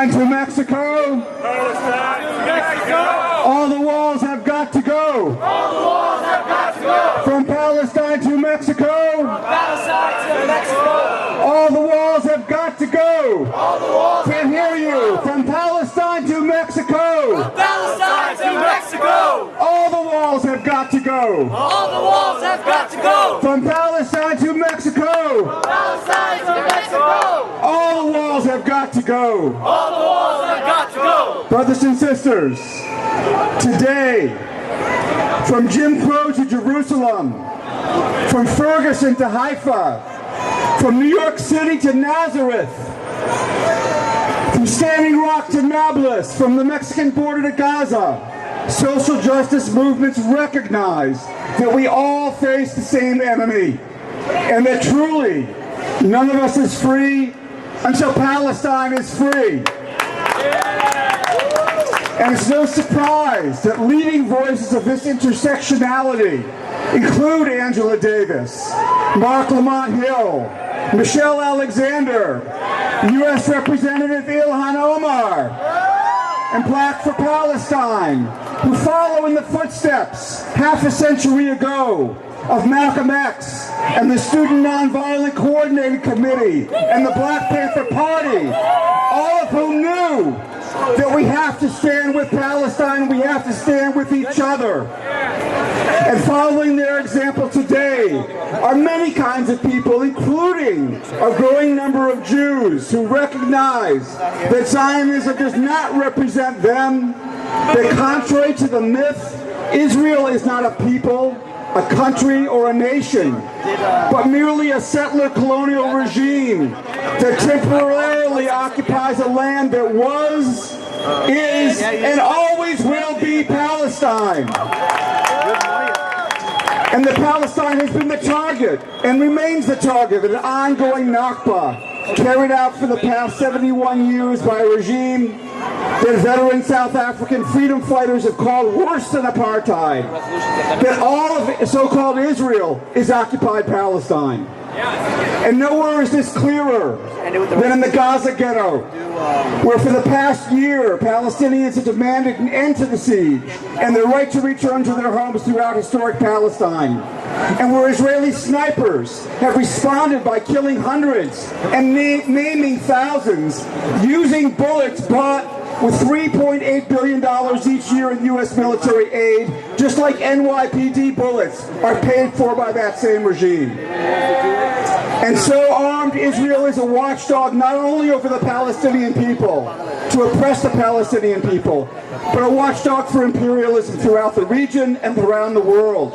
Palestine to Mexico. Palestine to Mexico. All the walls have got to go. All the walls have got to go. From Palestine to Mexico. From Palestine to Mexico. All the walls have got to go. All the walls. Can't hear you. From Palestine to Mexico. From Palestine to Mexico. All the walls have got to go. All the walls have got to go. From Palestine to Mexico. From Palestine to Mexico. All the walls have got to go. All the walls have got to go. Brothers and sisters, today, from Jim Crow to Jerusalem, from Ferguson to Haifa, from New York City to Nazareth, from Standing Rock to Nablus, from the Mexican border to Gaza, social justice movements recognize that we all face the same enemy, and that truly none of us is free until Palestine is free. And it's no surprise that leading voices of this intersectionality include Angela Davis, Mark Lamont Hill, Michelle Alexander, U.S. Representative Ilhan Omar, and Black for Palestine, who follow in the footsteps half a century ago of Malcolm X and the Student Nonviolent Coordinating Committee and the Black Panther Party, all of whom knew that we have to stand with Palestine, we have to stand with each other. And following their example today are many kinds of people, including a growing number of Jews who recognize that Zionism does not represent them, that contrary to the myth, Israel is not a people, a country, or a nation, but merely a settler colonial regime that temporarily occupies a land that was, is, and always will be Palestine. And that Palestine has been the target and remains the target of an ongoing Nakba carried out for the past 71 years by a regime that veteran South African freedom fighters have called worse than apartheid. That all of so-called Israel is occupied Palestine. And nowhere is this clearer than in the Gaza ghetto, where for the past year, Palestinians have demanded an end to the siege and their right to return to their homes throughout historic Palestine. And where Israeli snipers have responded by killing hundreds and maiming thousands, using bullets bought with $3.8 billion each year in U.S. military aid, just like NYPD bullets are paid for by that same regime. And so armed, Israel is a watchdog not only over the Palestinian people, to oppress the Palestinian people, but a watchdog for imperialism throughout the region and around the world.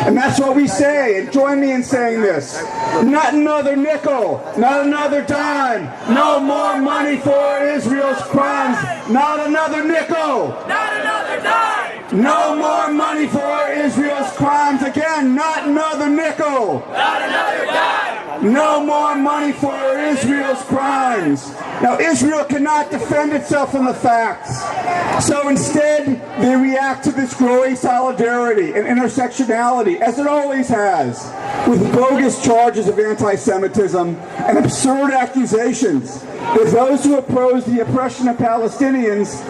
And that's what we say, and join me in saying this. Not another nickel, not another dime, no more money for Israel's crimes, not another nickel, Not another dime. no more money for Israel's crimes, again, not another nickel, Not another dime. no more money for Israel's crimes. Now, Israel cannot defend itself from the facts. So instead, they react to this growing solidarity and intersectionality, as it always has, with bogus charges of anti-Semitism and absurd accusations that those who oppose the oppression of Palestinians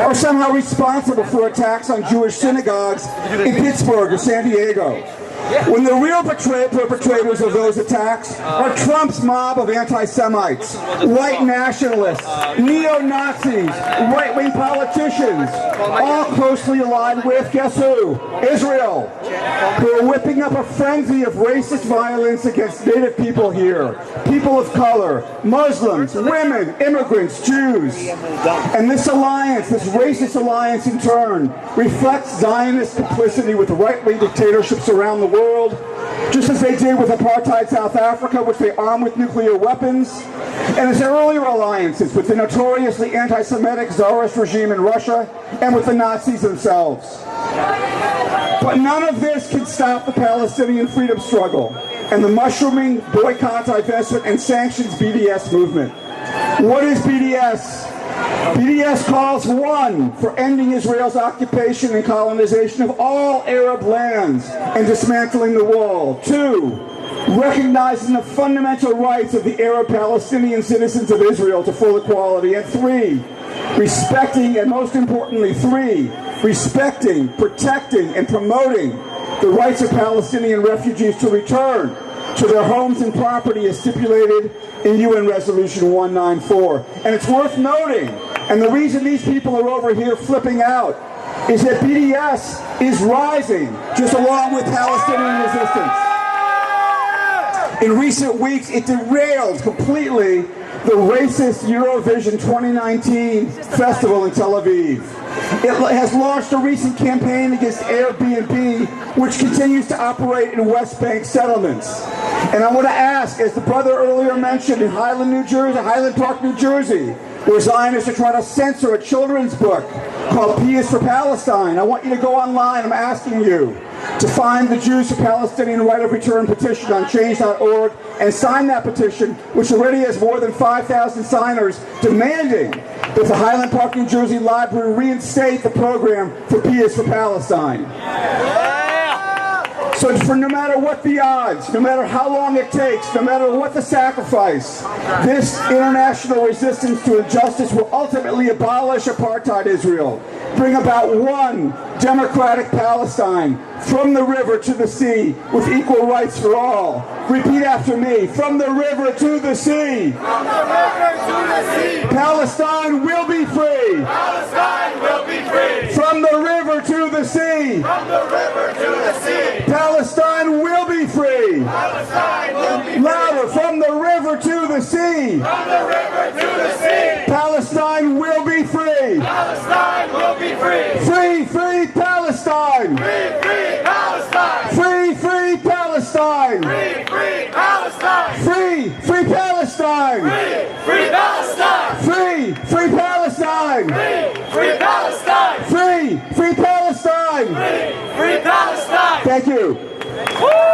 are somehow responsible for attacks on Jewish synagogues in Pittsburgh or San Diego. When the real perpetrators of those attacks are Trump's mob of anti-Semites, white nationalists, neo-Nazis, right-wing politicians, all closely aligned with, guess who? Israel, who are whipping up a frenzy of racist violence against native people here, people of color, Muslims, women, immigrants, Jews. And this alliance, this racist alliance in turn, reflects Zionist complicity with right-wing dictatorships around the world, just as they did with apartheid South Africa, which they armed with nuclear weapons, and as their earlier alliances with the notoriously anti-Semitic Tsarist regime in Russia and with the Nazis themselves. But none of this can stop the Palestinian freedom struggle and the mushrooming boycott, divestment, and sanctions BDS movement. What is BDS? BDS calls, one, for ending Israel's occupation and colonization of all Arab lands and dismantling the wall. Two, recognizing the fundamental rights of the Arab Palestinian citizens of Israel to full equality. And 3, respecting, and most importantly, 3, respecting, protecting, and promoting the rights of Palestinian refugees to return to their homes and property as stipulated in UN Resolution 194. And it's worth noting, and the reason these people are over here flipping out, is that BDS is rising just along with Palestinian resistance. In recent weeks, it derailed completely the racist Eurovision 2019 festival in Tel Aviv. It has launched a recent campaign against Airbnb, which continues to operate in West Bank settlements. And I want to ask, as the brother earlier mentioned, in Highland Park, New Jersey, where Zionists are trying to censor a children's book called P is for Palestine. I want you to go online, I'm asking you, to find the Jews for Palestinian Right of Return petition on change.org and sign that petition, which already has more than 5,000 signers, demanding that the Highland Park, New Jersey Library reinstate the program for P is for Palestine. So for no matter what the odds, no matter how long it takes, no matter what the sacrifice, this international resistance to injustice will ultimately abolish apartheid Israel, bring about one democratic Palestine, from the river to the sea, with equal rights for all. Repeat after me, from the river to the sea. From the river to the sea. Palestine will be free. Palestine will be free. From the river to the sea. From the river to the sea. Palestine will be free. Palestine will be free. Louder, from the river to the sea. From the river to the sea. Palestine will be free. Palestine will be free. Free, free Palestine. Free, free Palestine. Free, free Palestine. Free, free Palestine. Free, free Palestine. Free, free Palestine. Free, free Palestine. Free, free Palestine. Free, free Palestine. Free, free Palestine. Thank you. Woo!